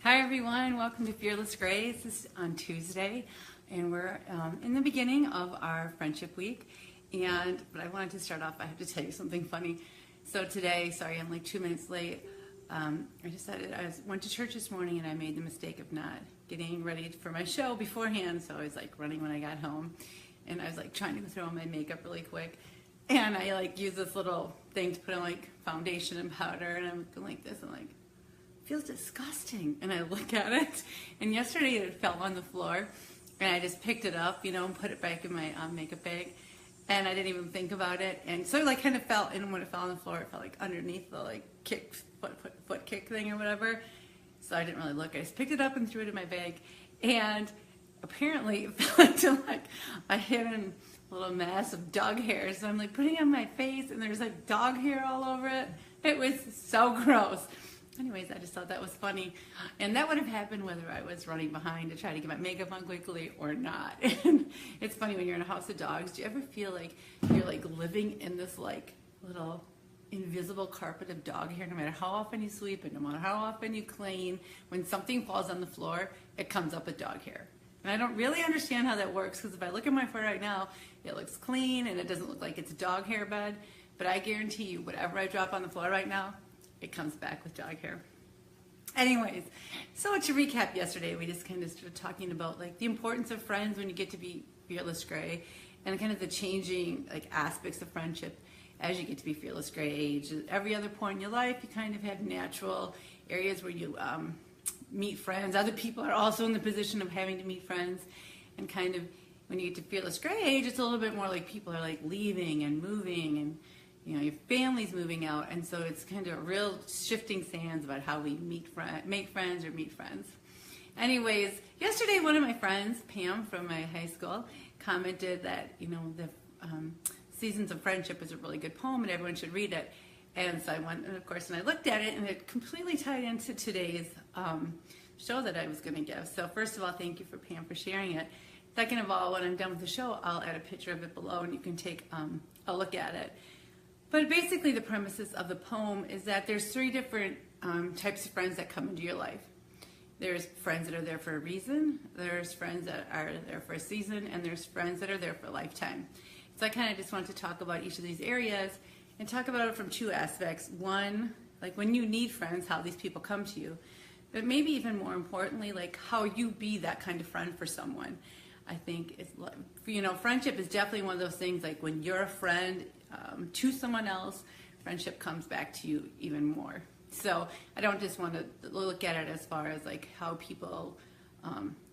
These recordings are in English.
Hi everyone, welcome to Fearless Grace. This is on Tuesday, and we're in the beginning of our friendship week. But I wanted to start off, I have to tell you something funny. So today, sorry I'm like 2 minutes late, I decided went to church this morning and I made the mistake of not getting ready for my show beforehand. So I was like running when I got home, and I was like trying to throw on my makeup really quick. And I like used this little thing to put on like foundation and powder, and I'm looking like this, and like, feels disgusting. And I look at it, and yesterday it fell on the floor, and I just picked it up, and put it back in my makeup bag, and I didn't even think about it. And so it like kind of fell, and when it fell on the floor, it fell like underneath the like foot kick thing or whatever. So I didn't really look. I just picked it up and threw it in my bag, and apparently it fell into like a hidden little mass of dog hair. So I'm like putting it on my face, and there's like dog hair all over it. It was so gross. Anyways, I just thought that was funny. And that would have happened whether I was running behind to try to get my makeup on quickly or not. And it's funny when you're in a house of dogs, do you ever feel like you're like living in this like little invisible carpet of dog hair? No matter how often you sweep and no matter how often you clean, when something falls on the floor, it comes up with dog hair. And I don't really understand how that works, because if I look at my floor right now, it looks clean and it doesn't look like it's a dog hair bed. But I guarantee you, whatever I drop on the floor right now, it comes back with dog hair. Anyways, so to recap yesterday, we just kind of started talking about like the importance of friends when you get to be fearless gray, and kind of the changing like aspects of friendship as you get to be fearless gray age. At every other point in your life, you kind of have natural areas where you meet friends. Other people are also in the position of having to meet friends, and kind of when you get to fearless gray age, it's a little bit more like people are like leaving and moving, and your family's moving out, and so it's kind of a real shifting sands about how we make friends or meet friends. Anyways, yesterday one of my friends, Pam from my high school, commented that the Seasons of Friendship is a really good poem and everyone should read it. And so I went, and of course, and I looked at it, and it completely tied into today's show that I was going to give. So first of all, thank you for Pam for sharing it. Second of all, when I'm done with the show, I'll add a picture of it below, and you can take a look at it. But basically the premises of the poem is that there's three different types of friends that come into your life. There's friends that are there for a reason, there's friends that are there for a season, and there's friends that are there for a lifetime. So I kind of just want to talk about each of these areas and talk about it from two aspects. One, like when you need friends, how these people come to you. But maybe even more importantly, like how you be that kind of friend for someone. I think it's, friendship is definitely one of those things, like when you're a friend to someone else, friendship comes back to you even more. So I don't just want to look at it as far as like how people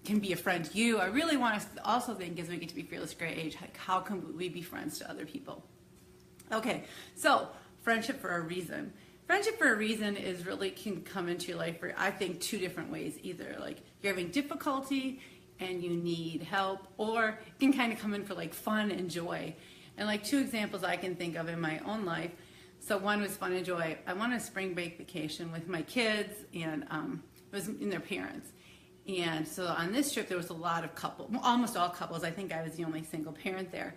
can be a friend to you. I really want to also think, as we get to be fearless gray age, like how can we be friends to other people? Okay, so friendship for a reason. Friendship for a reason is really can come into your life for, I think, two different ways. Either like you're having difficulty and you need help, or it can kind of come in for like fun and joy. And like two examples I can think of in my own life. So one was fun and joy. I went on a spring break vacation with my kids, and it was in their parents. And so on this trip, there was a lot of couples, almost all couples. I think I was the only single parent there.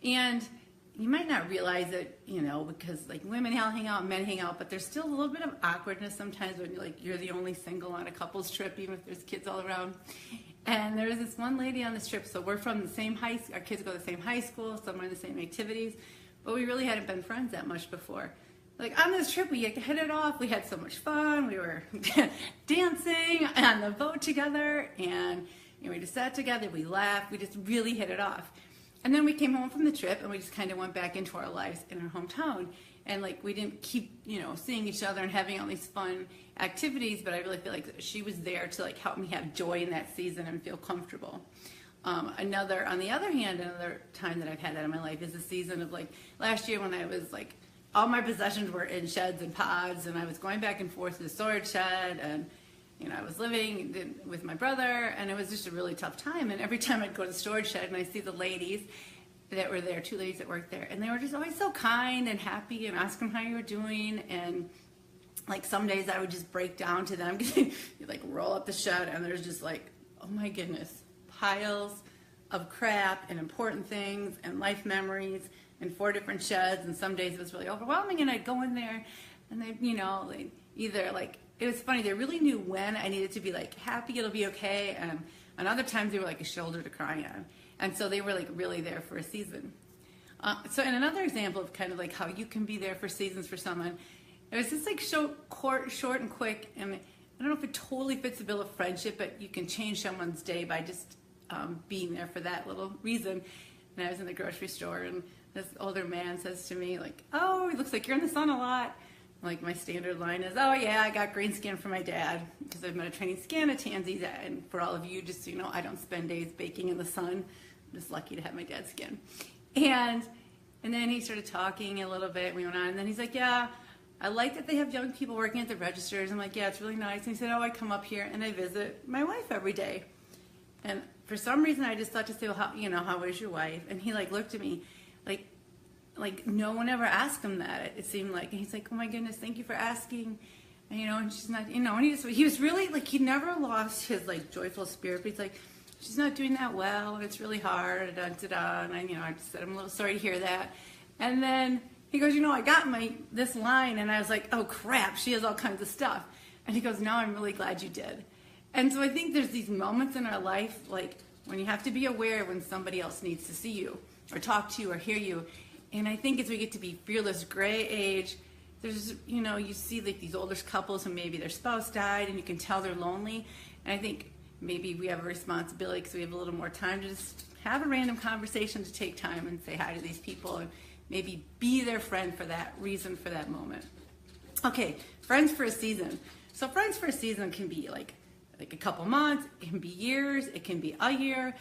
And you might not realize it, because like women hang out, men hang out, but there's still a little bit of awkwardness sometimes when you're the only single on a couple's trip, even if there's kids all around. And there was this one lady on this trip, so we're from the same our kids go to the same high school, some are in the same activities, but we really hadn't been friends that much before. Like on this trip, we hit it off, we had so much fun, we were dancing on the boat together, and we just sat together, we laughed, we just really hit it off. And then we came home from the trip, and we just kind of went back into our lives in our hometown. And like we didn't keep, seeing each other and having all these fun activities, but I really feel like she was there to like help me have joy in that season and feel comfortable. On the other hand, another time that I've had that in my life is the season of like last year when I was like, all my possessions were in sheds and pods, and I was going back and forth to the storage shed, and I was living with my brother, and it was just a really tough time. And every time I'd go to the storage shed and I see the ladies that were there, two ladies that worked there, and they were just always so kind and happy and ask them how you were doing. And like some days I would just break down to them because you like roll up the shed and there's just like, oh my goodness, piles of crap and important things and life memories and 4 different sheds. And some days it was really overwhelming, and I'd go in there and they'd either like it was funny. They really knew when I needed to be like happy, it'll be okay, and other times they were like a shoulder to cry on. And so they were like really there for a season. So in another example of kind of like how you can be there for seasons for someone, it was just like short and quick. And I don't know if it totally fits the bill of friendship, but you can change someone's day by just being there for that little reason. And I was in the grocery store, and this older man says to me, like, "Oh, it looks like you're in the sun a lot." Like, my standard line is, "Oh yeah, I got green skin from my dad because I've been a training skin at Tansy." And for all of you, just so you know, I don't spend days baking in the sun. I'm just lucky to have my dad's skin. And then he started talking a little bit. We went on, and then he's like, "Yeah, I like that they have young people working at the registers." I'm like, "Yeah, it's really nice." And he said, "Oh, I come up here and I visit my wife every day." And for some reason, I just thought to say, "Well, how is your wife?" And he like looked at me, like no one ever asked him that. It seemed like, and he's like, "Oh my goodness, thank you for asking." And and she's not, and he was really like, he never lost his like joyful spirit. But he's like, "She's not doing that well, and it's really hard." And I just said, "I'm a little sorry to hear that." And then he goes, "I got this line," and I was like, "Oh crap, she has all kinds of stuff." And he goes, "No, I'm really glad you did." And so I think there's these moments in our life, like when you have to be aware when somebody else needs to see you or talk to you or hear you. And I think as we get to be fearless gray age, there's, you see like these older couples who maybe their spouse died and you can tell they're lonely. And I think maybe we have a responsibility because we have a little more time to just have a random conversation, to take time and say hi to these people and maybe be their friend for that reason, for that moment. Okay, friends for a season. So friends for a season can be like a couple months, it can be years, it can be a year.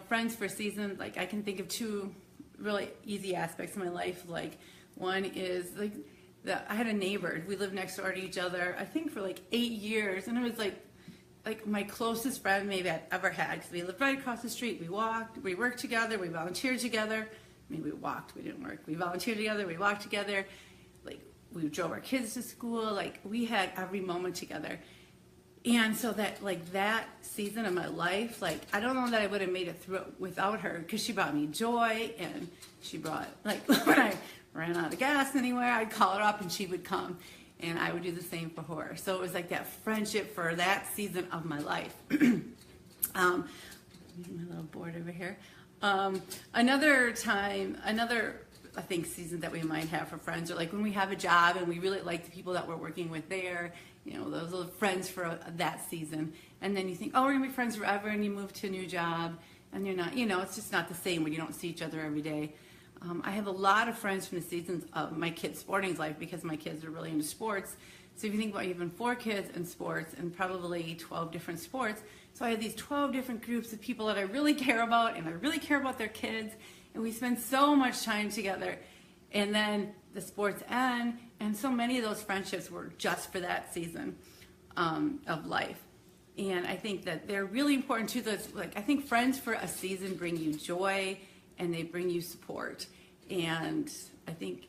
Friends for a season, like I can think of two really easy aspects of my life. Like one is like I had a neighbor. We lived next door to each other, I think for like 8 years, and it was like my closest friend maybe I'd ever had, because we lived right across the street. We walked, we worked together, we volunteered together. I mean, we walked, we didn't work. We volunteered together, we walked together. Like we drove our kids to school. Like we had every moment together. And so that season of my life, like I don't know that I would have made it through without her, because she brought me joy, and she brought, like when I ran out of gas anywhere, I'd call her up and she would come, and I would do the same for her. So it was like that friendship for that season of my life. My little board over here. Another I think season that we might have for friends are like when we have a job and we really like the people that we're working with there. Those are friends for that season. And then you think, oh, we're gonna be friends forever, and you move to a new job, and you're not. It's just not the same when you don't see each other every day. I have a lot of friends from the seasons of my kids' sporting life, because my kids are really into sports. So if you think about even 4 kids in sports and probably 12 different sports, so I have these 12 different groups of people that I really care about, and I really care about their kids, and we spend so much time together. And then the sports end, and so many of those friendships were just for that season of life. And I think that they're really important too. I think friends for a season bring you joy, and they bring you support. And I think,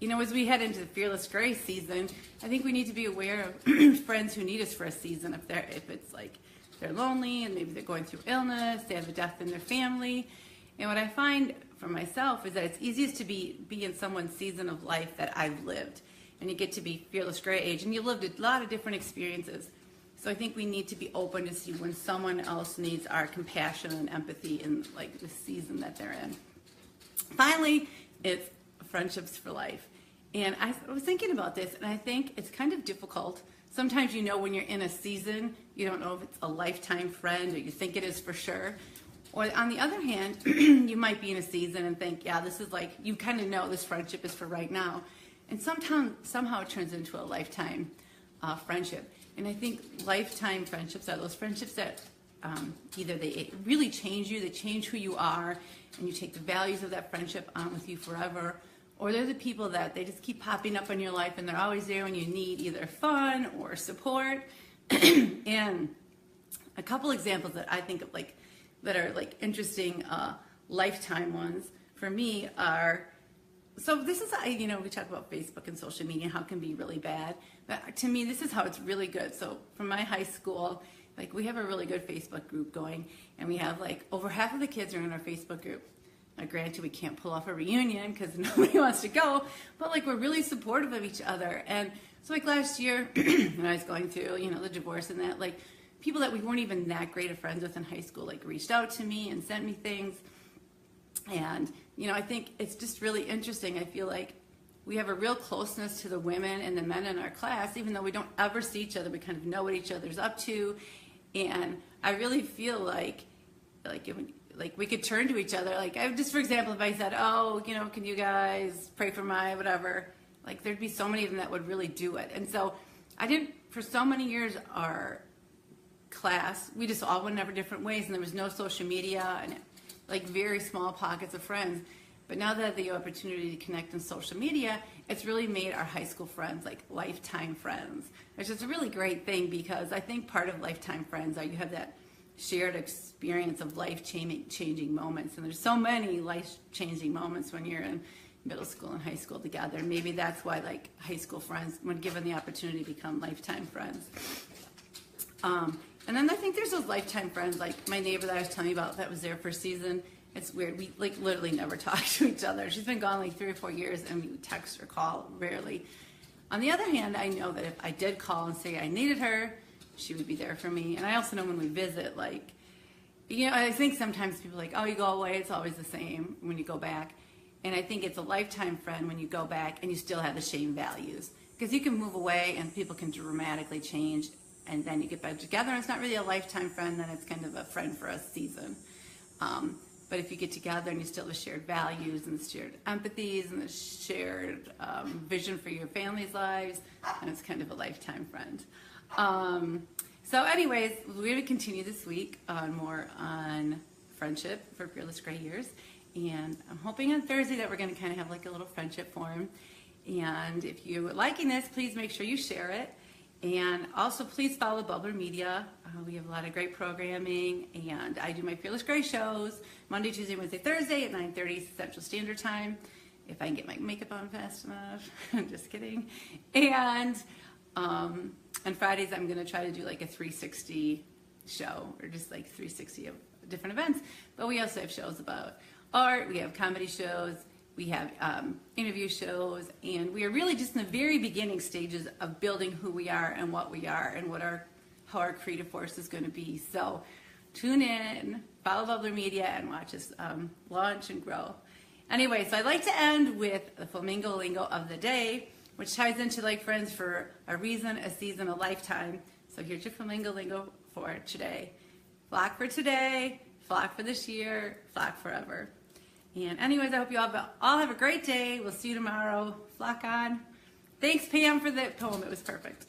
as we head into the Fearless Grace season, I think we need to be aware of friends who need us for a season. If it's like they're lonely, and maybe they're going through illness, they have a death in their family. And what I find for myself is that it's easiest to be in someone's season of life that I've lived. And you get to be fearless gray age, and you lived a lot of different experiences. So I think we need to be open to see when someone else needs our compassion and empathy in like the season that they're in. Finally, it's friendships for life. And I was thinking about this, and I think it's kind of difficult. Sometimes when you're in a season, you don't know if it's a lifetime friend, or you think it is for sure. Or on the other hand, you might be in a season and think, yeah, this is like, you kind of know this friendship is for right now. And somehow it turns into a lifetime friendship. And I think lifetime friendships are those friendships that either they really change you, they change who you are, and you take the values of that friendship on with you forever. Or they're the people that they just keep popping up in your life, and they're always there when you need either fun or support. And a couple examples that I think of that are interesting lifetime ones for me are, so this is, we talk about Facebook and social media, how it can be really bad. But to me, this is how it's really good. So from my high school, we have a really good Facebook group going, and we have over half of the kids are in our Facebook group. Now, granted, we can't pull off a reunion because nobody wants to go, but we're really supportive of each other. And So like last year, when I was going through, the divorce and that, like people that we weren't even that great of friends with in high school, like reached out to me and sent me things. And, I think it's just really interesting. I feel like we have a real closeness to the women and the men in our class, even though we don't ever see each other. We kind of know what each other's up to. And I really feel like we could turn to each other. Like, for example, if I said, oh, can you guys pray for my whatever, like there'd be so many of them that would really do it. And so for so many years, our class, we just all went in every different ways, and there was no social media and like very small pockets of friends. But now that I have the opportunity to connect in social media, it's really made our high school friends like lifetime friends, which is a really great thing, because I think part of lifetime friends are you have that shared experience of life-changing moments. And there's so many life-changing moments when you're in middle school and high school together. Maybe that's why like high school friends, when given the opportunity, become lifetime friends. And then I think there's those lifetime friends, like my neighbor that I was telling you about that was there for a season. It's weird. We like literally never talk to each other. She's been gone like 3 or 4 years, and we text or call rarely. On the other hand, I know that if I did call and say I needed her, she would be there for me. And I also know when we visit, like, I think sometimes people are like, oh, you go away, it's always the same when you go back. And I think it's a lifetime friend when you go back and you still have the same values. Because you can move away and people can dramatically change, and then you get back together, and it's not really a lifetime friend, then it's kind of a friend for a season. But if you get together and you still have the shared values and the shared empathies and the shared vision for your family's lives, then it's kind of a lifetime friend. So anyways, we're going to continue this week more on friendship for Fearless Gray Years. And I'm hoping on Thursday that we're going to kind of have like a little friendship forum. And if you're liking this, please make sure you share it. And also, please follow BubblrMedia. We have a lot of great programming, and I do my Fearless Gray shows Monday, Tuesday, Wednesday, Thursday at 9:30 Central Standard Time. If I can get my makeup on fast enough. I'm just kidding. And on Fridays, I'm going to try to do like a 360 show, or just like 360 of different events. But we also have shows about art. We have comedy shows. We have interview shows, and we are really just in the very beginning stages of building who we are and what we are and how our creative force is going to be. So tune in, follow BubblrMedia, and watch us launch and grow. Anyway, so I'd like to end with the Flamingo Lingo of the day, which ties into like friends for a reason, a season, a lifetime. So here's your Flamingo Lingo for today. Flock for today, flock for this year, flock forever. And anyways, I hope you all have a great day. We'll see you tomorrow. Flock on. Thanks, Pam, for the poem. It was perfect.